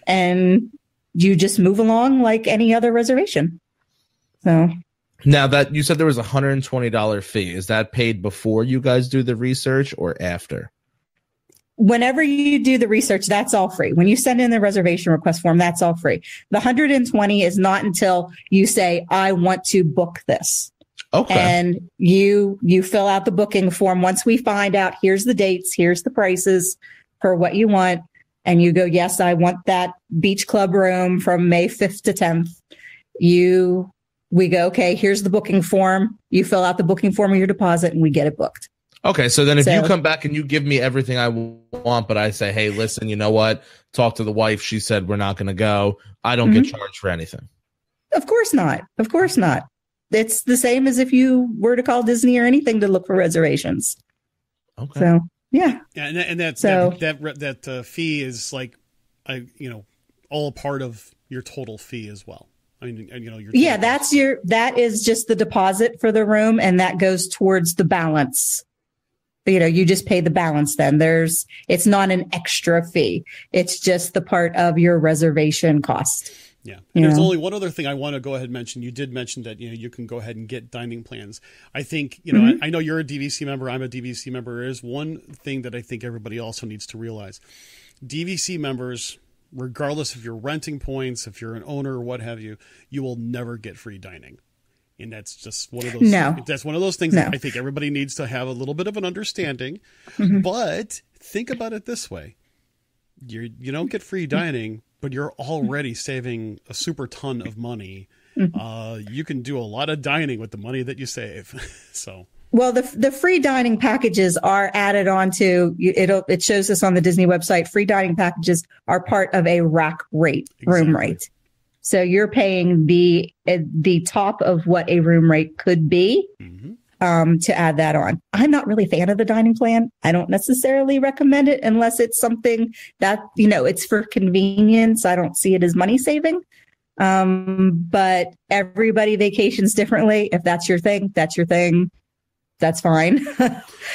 and you just move along like any other reservation. So now that you said there was $120 fee, is that paid before you guys do the research or after? Whenever you do the research, that's all free. When you send in the reservation request form, that's all free. The $120 is not until you say, I want to book this. Okay. And you fill out the booking form. Once we find out, here's the dates, here's the prices for what you want. And you go, yes, I want that beach club room from May 5th to 10th. We go, okay, here's the booking form. You fill out the booking form of your deposit and we get it booked. Okay. So then if you come back and you give me everything I want, but I say, hey, listen, you know what? Talk to the wife. She said, we're not going to go. I don't get charged for anything. Of course not. Of course not. It's the same as if you were to call Disney or anything to look for reservations. Okay. So, yeah. And that fee is like, all part of your total fee as well. I mean, that is just the deposit for the room, and that goes towards the balance. You just pay the balance then. It's not an extra fee. It's just the part of your reservation cost. Yeah. And there's only one other thing I want to go ahead and mention. You did mention that, you can go ahead and get dining plans. I think, I know you're a DVC member. I'm a DVC member. There is one thing that I think everybody also needs to realize. DVC members, regardless if you're renting points, if you're an owner or what have you, you will never get free dining. And that's just one of those. That's one of those things that I think everybody needs to have a little bit of an understanding. But think about it this way: you don't get free dining, but you're already saving a super ton of money. You can do a lot of dining with the money that you save. So. Well, the free dining packages are added on to it shows us on the Disney website. Free dining packages are part of a rack rate, room rate. So you're paying the top of what a room rate could be to add that on. I'm not really a fan of the dining plan. I don't necessarily recommend it unless it's something that, it's for convenience. I don't see it as money saving. But everybody vacations differently. If that's your thing, that's your thing. That's fine.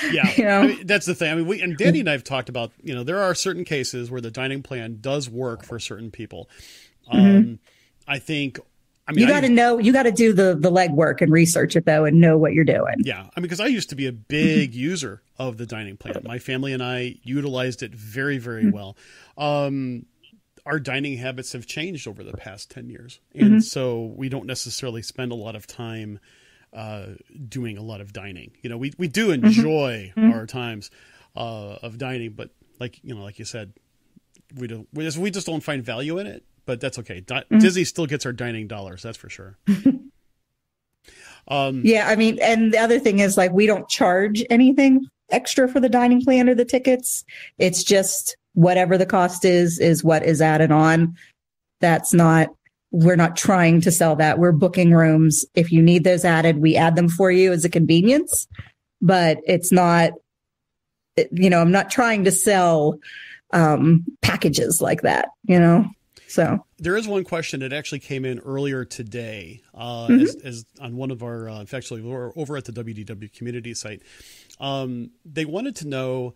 Yeah. I mean, that's the thing. I mean, and Danny and I have talked about, there are certain cases where the dining plan does work for certain people. I think, you got to do the legwork and research it though, and know what you're doing. Yeah. I mean, because I used to be a big user of the dining plan. My family and I utilized it very, very well. Our dining habits have changed over the past 10 years. And so we don't necessarily spend a lot of time doing a lot of dining. We do enjoy our times of dining, but like you said, we just don't find value in it. But that's okay. Disney still gets our dining dollars. That's for sure. Yeah, I mean, and the other thing is we don't charge anything extra for the dining plan or the tickets. It's just whatever the cost is what is added on. We're not trying to sell that. We're booking rooms. If you need those added, we add them for you as a convenience, but it's not, I'm not trying to sell packages like that, So there is one question that actually came in earlier today, as on one of our, actually we're over at the WDW community site. They wanted to know,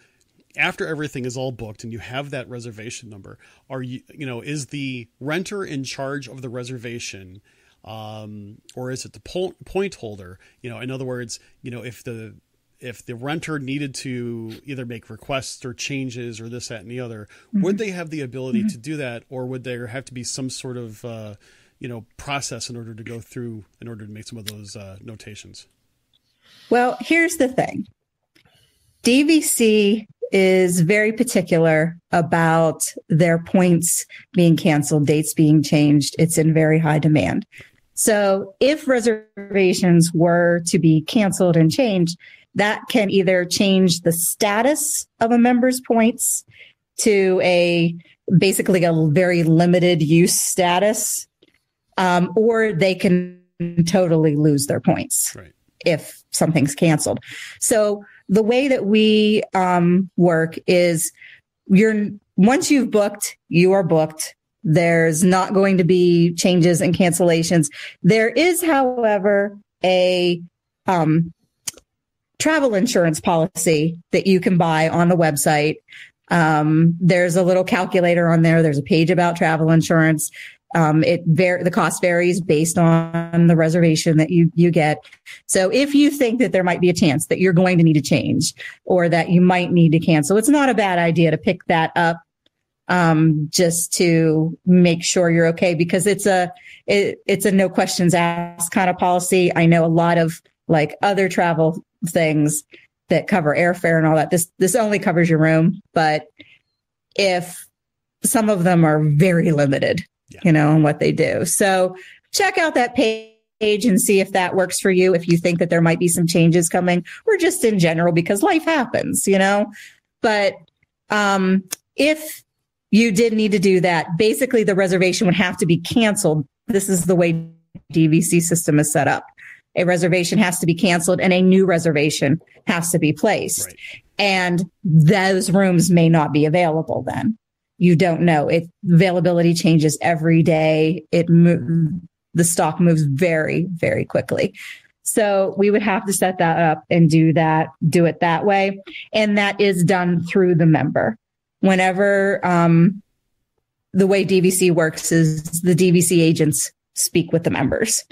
after everything is all booked and you have that reservation number, is the renter in charge of the reservation, or is it the point holder? In other words, if if the renter needed to either make requests or changes or this, that, and the other, would they have the ability to do that, or would there have to be some sort of process in order to go through in order to make some of those notations? Well, here's the thing. DVC is very particular about their points being canceled, dates being changed. It's in very high demand. So if reservations were to be canceled and changed, that can either change the status of a member's points to basically a very limited use status, or they can totally lose their points. Right. If something's canceled. So the way that we work is once you've booked, you are booked. There's not going to be changes and cancellations. There is, however, a travel insurance policy that you can buy on the website. There's a little calculator on there. There's a page about travel insurance. The cost varies based on the reservation that you get. So if you think that there might be a chance that you're going to need to change or that you might need to cancel, it's not a bad idea to pick that up, just to make sure you're okay, because it's a no questions asked kind of policy. I know a lot of like other travel things that cover airfare and all that. This only covers your room, but if some of them are very limited, in what they do. So check out that page and see if that works for you. If you think that there might be some changes coming, or just in general, because life happens, but, if you did need to do that, basically the reservation would have to be canceled. This is the way DVC system is set up. A reservation has to be canceled and a new reservation has to be placed. Right. And those rooms may not be available then. You don't know. Availability changes every day. The stock moves very, very quickly. So we would have to set that up and do it that way. And that is done through the member. Whenever, the way DVC works is the DVC agents speak with the members.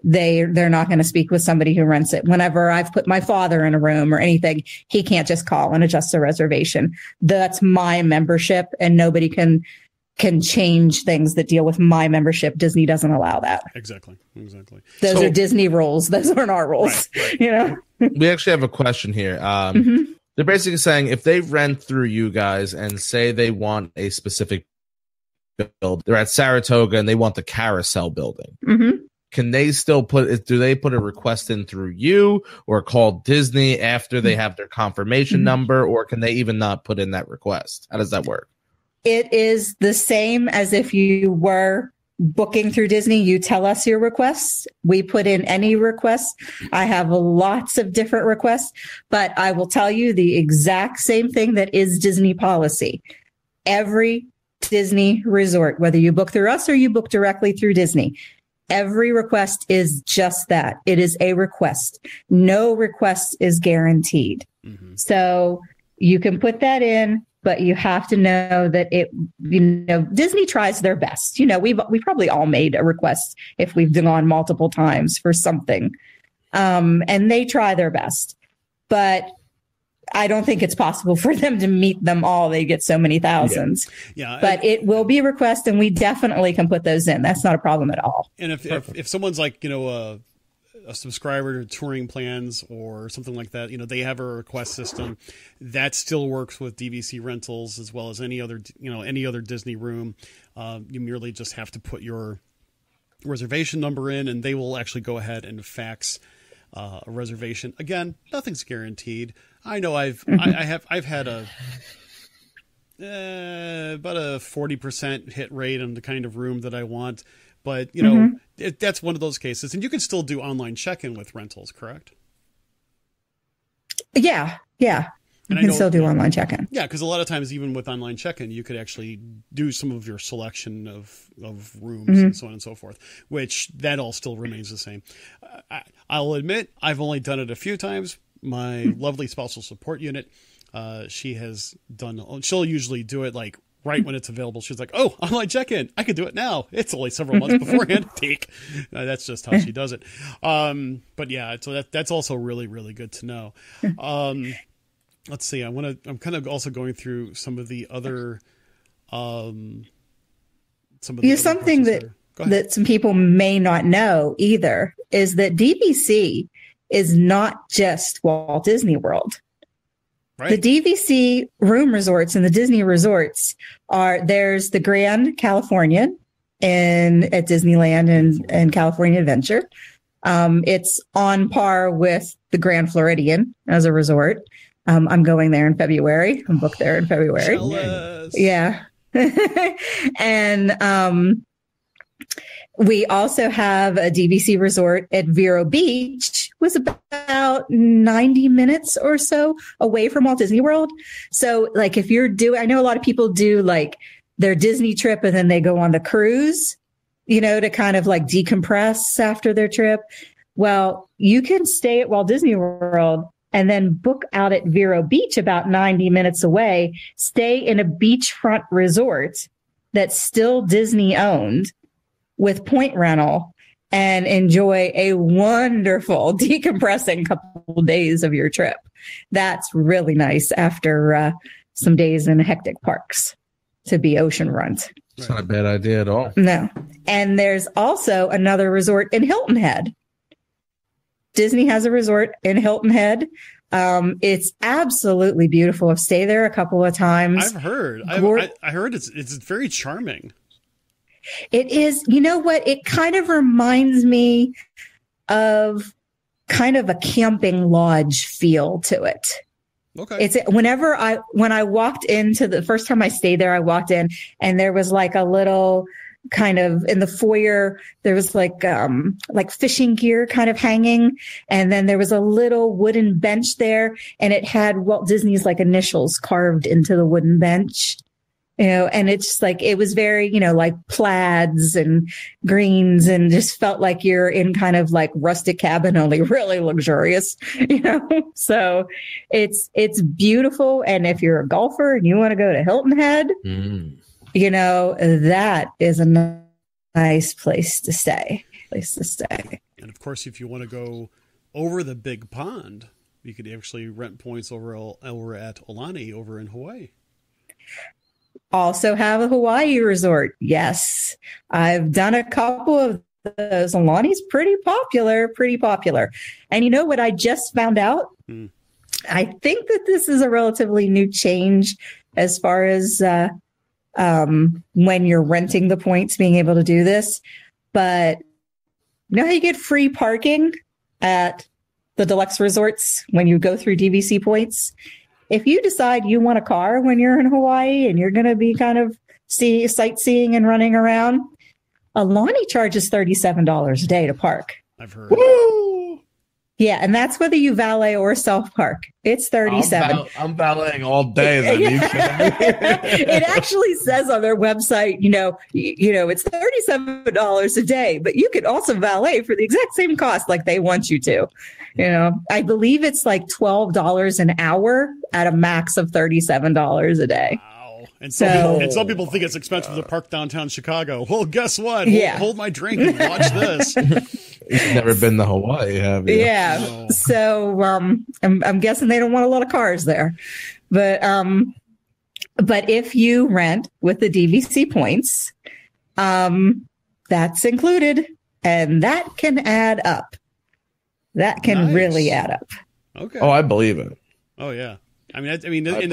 They're not going to speak with somebody who rents it. Whenever I've put my father in a room or anything, he can't just call and adjust a reservation. That's my membership, and nobody can change things that deal with my membership. Disney doesn't allow that. Exactly. Those are Disney rules. Those aren't our rules. Right. We actually have a question here. They're basically saying if they rent through you guys and say they want a specific build, they're at Saratoga and they want the carousel building. Mm-hmm. Can they still do they put a request in through you or call Disney after they have their confirmation number, or can they even not put in that request? How does that work? It is the same as if you were booking through Disney. You tell us your requests. We put in any requests. I have lots of different requests, but I will tell you the exact same thing that is Disney policy. Every Disney resort, whether you book through us or you book directly through Disney, every request is just that. It is a request. No request is guaranteed. Mm-hmm. So you can put that in, but you have to know that Disney tries their best. We've probably all made a request if we've gone multiple times for something. And they try their best, but I don't think it's possible for them to meet them all. They get so many thousands. Yeah. But it will be a request, and we definitely can put those in. That's not a problem at all. And if someone's like, a subscriber to touring plans or something like that, they have a request system that still works with DVC rentals as well as any other Disney room. You merely just have to put your reservation number in, and they will actually go ahead and fax a reservation. Again, nothing's guaranteed. I know I've had about a 40% hit rate on the kind of room that I want, but that's one of those cases. And you can still do online check-in with rentals, correct? Yeah. You can still do online check-in. Yeah, because a lot of times, even with online check-in, you could actually do some of your selection of rooms and so on and so forth, which that all still remains the same. I'll admit, I've only done it a few times. My lovely spousal support unit, she'll usually do it like right when it's available. She's like, oh, online check-in. I could do it now. It's only several months beforehand. Take. That's just how she does it. But yeah, so that's also really, really good to know. Let's see. I'm kind of also going through some of the other, something that some people may not know either is that DVC is not just Walt Disney World. Right. The DVC room resorts and the Disney resorts there's the Grand Californian at Disneyland and California Adventure. It's on par with the Grand Floridian as a resort. I'm going there in February. I'm booked there in February. Jealous. Yeah. And we also have a DVC resort at Vero Beach, was about 90 minutes or so away from Walt Disney World. So like if I know a lot of people do like their Disney trip and then they go on the cruise, to kind of like decompress after their trip. Well, you can stay at Walt Disney World and then book out at Vero Beach about 90 minutes away, stay in a beachfront resort that's still Disney owned with point rental and enjoy a wonderful decompressing couple days of your trip. That's really nice after some days in hectic parks to be oceanfront. It's not a bad idea at all. No. And there's also another resort in Hilton Head. Disney has a resort in Hilton Head. It's absolutely beautiful. I've stayed there a couple of times. I've heard. I heard it's very charming. It is. You know what? It kind of reminds me of kind of a camping lodge feel to it. Okay. When I walked into the first time I stayed there, I walked in and there was like a little kind of in the foyer, there was like fishing gear kind of hanging. And then there was a little wooden bench there and it had Walt Disney's like initials carved into the wooden bench. And it's just like, it was very, like plaids and greens and just felt like you're in kind of like rustic cabin, only really luxurious, so it's beautiful. And if you're a golfer and you want to go to Hilton Head, that is a nice place to stay. And of course, if you want to go over the big pond, you could actually rent points over at Aulani over in Hawaii. Also have a Hawaii resort. Yes. I've done a couple of those. Aulani's pretty popular. And you know what I just found out? I think that this is a relatively new change as far as when you're renting the points, being able to do this. But you know how you get free parking at the deluxe resorts when you go through DVC points? If you decide you want a car when you're in Hawaii and you're going to be kind of sightseeing and running around, Aulani charges $37 a day to park. I've heard. Woo! Yeah, and that's whether you valet or self-park. It's $37. I'm valeting all day. Then It actually says on their website, it's $37 a day, but you could also valet for the exact same cost like they want you to. I believe it's like $12 an hour at a max of $37 a day. Wow. And some people think it's expensive to park downtown Chicago. Well, guess what? Yeah. Hold my drink and watch this. You've never been to Hawaii, have you? Yeah. No. So I'm guessing they don't want a lot of cars there. But if you rent with the DVC points, that's included. And that can add up. That can really add up. Okay. Oh, I believe it. Oh, yeah. And the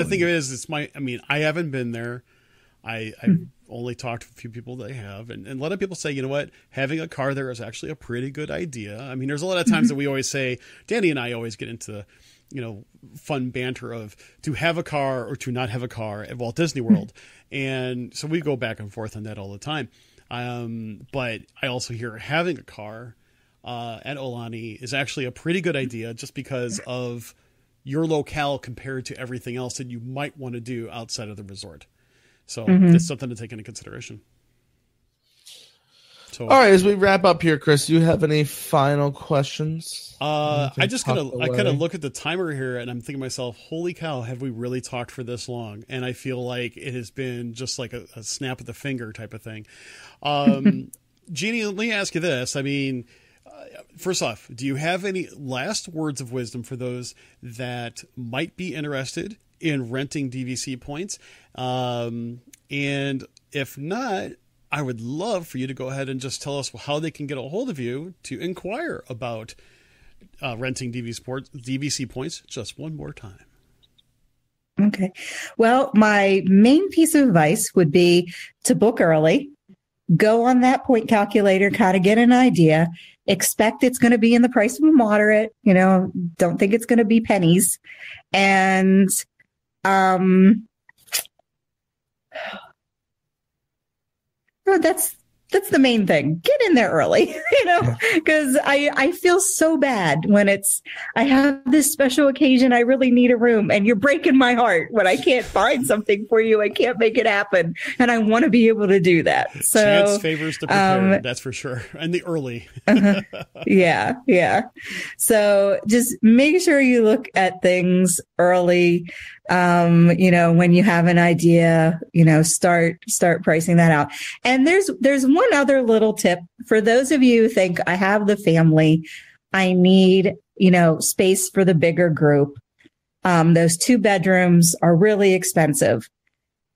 thing of it is, I haven't been there. I've only talked to a few people that have, and a lot of people say, you know what, having a car there is actually a pretty good idea. I mean, there's a lot of times that we always say, Danny and I always get into, fun banter of to have a car or to not have a car at Walt Disney World. And so we go back and forth on that all the time. But I also hear having a car at Aulani is actually a pretty good idea just because of your locale compared to everything else that you might want to do outside of the resort. So that's something to take into consideration. So, all right, as we wrap up here, Chris, do you have any final questions? I kind of look at the timer here and I'm thinking to myself, holy cow, have we really talked for this long? And I feel like it has been just like a snap of the finger type of thing. Jeannie, let me ask you this. I mean, first off, do you have any last words of wisdom for those that might be interested in renting DVC points? And if not, I would love for you to go ahead and just tell us how they can get a hold of you to inquire about renting DVC points just one more time. Okay. Well, my main piece of advice would be to book early, go on that point calculator, kind of get an idea, expect it's going to be in the price of a moderate, don't think it's going to be pennies. And, that's the main thing. Get in there early, because I feel so bad when I have this special occasion. I really need a room and you're breaking my heart when I can't find something for you. I can't make it happen. And I want to be able to do that. So chance favors the prepared, that's for sure. And the early. Yeah. So just make sure you look at things early. When you have an idea, start pricing that out. And there's one other little tip for those of you who think I have the family, I need, space for the bigger group. Those 2 bedrooms are really expensive.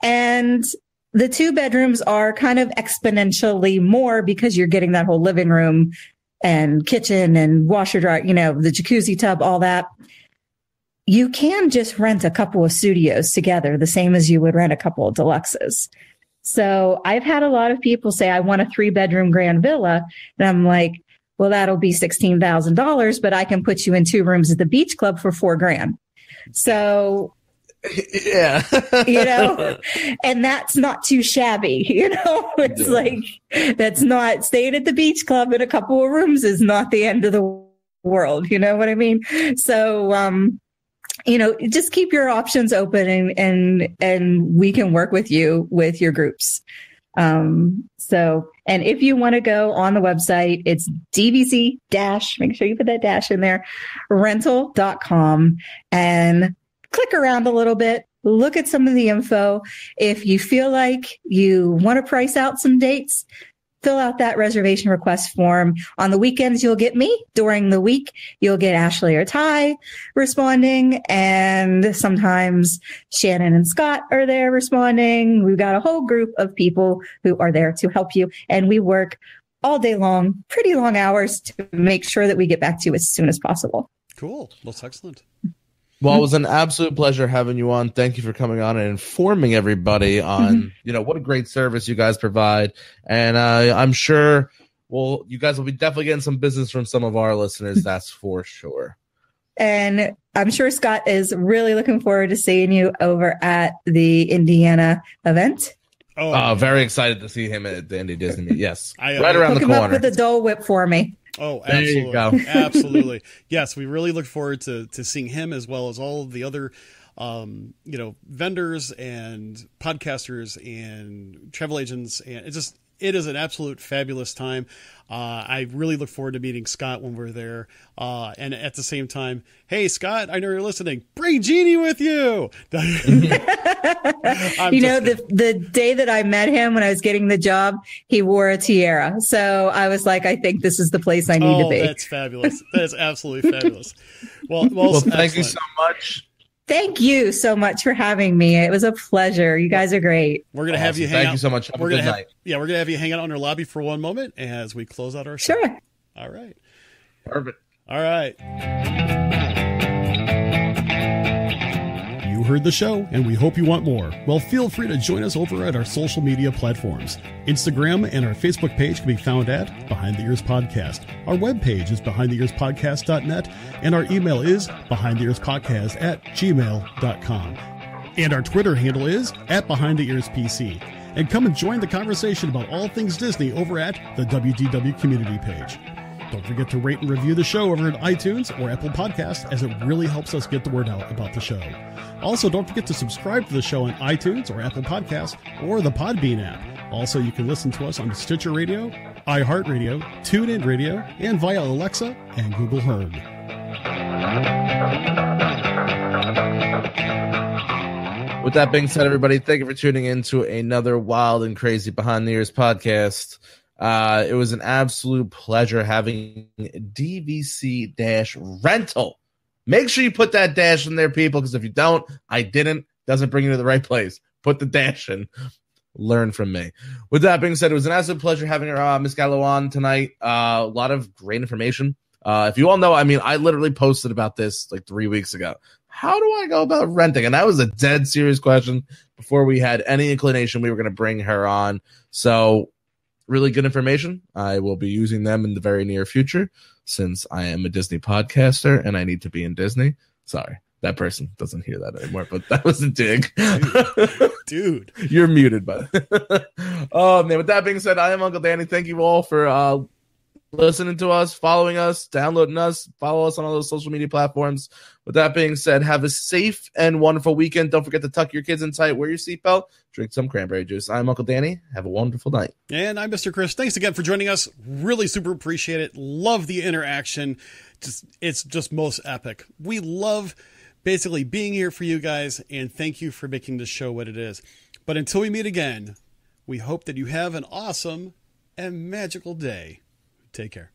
And the 2 bedrooms are kind of exponentially more because you're getting that whole living room and kitchen and washer dryer, the jacuzzi tub, all that. You can just rent a couple of studios together, the same as you would rent a couple of deluxes. So I've had a lot of people say, I want a 3-bedroom grand villa. And I'm like, well, that'll be $16,000, but I can put you in 2 rooms at the beach club for $4,000. So, yeah, and that's not too shabby. It's like, that's not staying at the beach club in a couple of rooms is not the end of the world. You know what I mean? So, just keep your options open and we can work with you with your groups. And if you want to go on the website, it's DVC make sure you put that dash in there, rental.com, and click around a little bit, look at some of the info. If you feel like you want to price out some dates, fill out that reservation request form. On the weekends, you'll get me. During the week, you'll get Ashley or Ty responding. And sometimes Shannon and Scott are there responding. We've got a whole group of people who are there to help you. And we work all day long, pretty long hours to make sure that we get back to you as soon as possible. Cool. That's excellent. Well, it was an absolute pleasure having you on. Thank you for coming on and informing everybody on, what a great service you guys provide. And I'm sure, you guys will be definitely getting some business from some of our listeners. That's for sure. And I'm sure Scott is really looking forward to seeing you over at the Indiana event. Oh, very excited to see him at the Indy Disney meet. Yes. Right around the corner. Hook him up with the Dole Whip for me. Oh, absolutely. There you go. Absolutely. Yes, we really look forward to seeing him as well as all of the other, vendors and podcasters and travel agents. And it is an absolute fabulous time. I really look forward to meeting Scott when we're there. And at the same time, hey, Scott, I know you're listening. Bring Jeannie with you. The day that I met him when I was getting the job, he wore a tiara. So I was like, I think this is the place I need to be. That's fabulous. That is absolutely fabulous. Well, thank you so much. Thank you so much for having me. It was a pleasure. You guys are great. We're going to have you hang out. Thank you so much. Have a good night. Yeah, we're going to have you hang out on our lobby for one moment as we close out our show. Sure. All right. Perfect. All right. You heard the show, and we hope you want more. Well, feel free to join us over at our social media platforms. Instagram and our Facebook page can be found at Behind the Ears Podcast. Our webpage is behindtheearspodcast.net, and our email is behindtheearspodcast@gmail.com. And our Twitter handle is @BehindTheEarsPC. And come and join the conversation about all things Disney over at the WDW community page. Don't forget to rate and review the show over at iTunes or Apple Podcasts, as it really helps us get the word out about the show. Also, don't forget to subscribe to the show on iTunes or Apple Podcasts or the Podbean app. Also, you can listen to us on Stitcher Radio, iHeartRadio, TuneIn Radio, and via Alexa and Google Home. With that being said, everybody, thank you for tuning in to another wild and crazy Behind the Ears podcast. It was an absolute pleasure having DVC-rental. Make sure you put that dash in there, people, because if you don't, I didn't. Doesn't bring you to the right place. Put the dash in. Learn from me. With that being said, it was an absolute pleasure having her, Miss Gallo, on tonight. A lot of great information. If you all know, I mean, I literally posted about this like 3 weeks ago. How do I go about renting? And that was a dead serious question before we had any inclination we were going to bring her on. So really good information. I will be using them in the very near future since I am a Disney podcaster and I need to be in Disney. Sorry, that person doesn't hear that anymore, but that was a dig. Dude. You're muted, bud. Oh, man. With that being said, I am Uncle Danny. Thank you all for listening to us, following us, downloading us. Follow us on all those social media platforms. With that being said, have a safe and wonderful weekend. Don't forget to tuck your kids in tight, wear your seatbelt, drink some cranberry juice. I'm Uncle Danny. Have a wonderful night. And I'm Mr. Chris. Thanks again for joining us. Really super appreciate it. Love the interaction. It's just most epic. We love basically being here for you guys, and thank you for making this show what it is. But until we meet again, we hope that you have an awesome and magical day. Take care.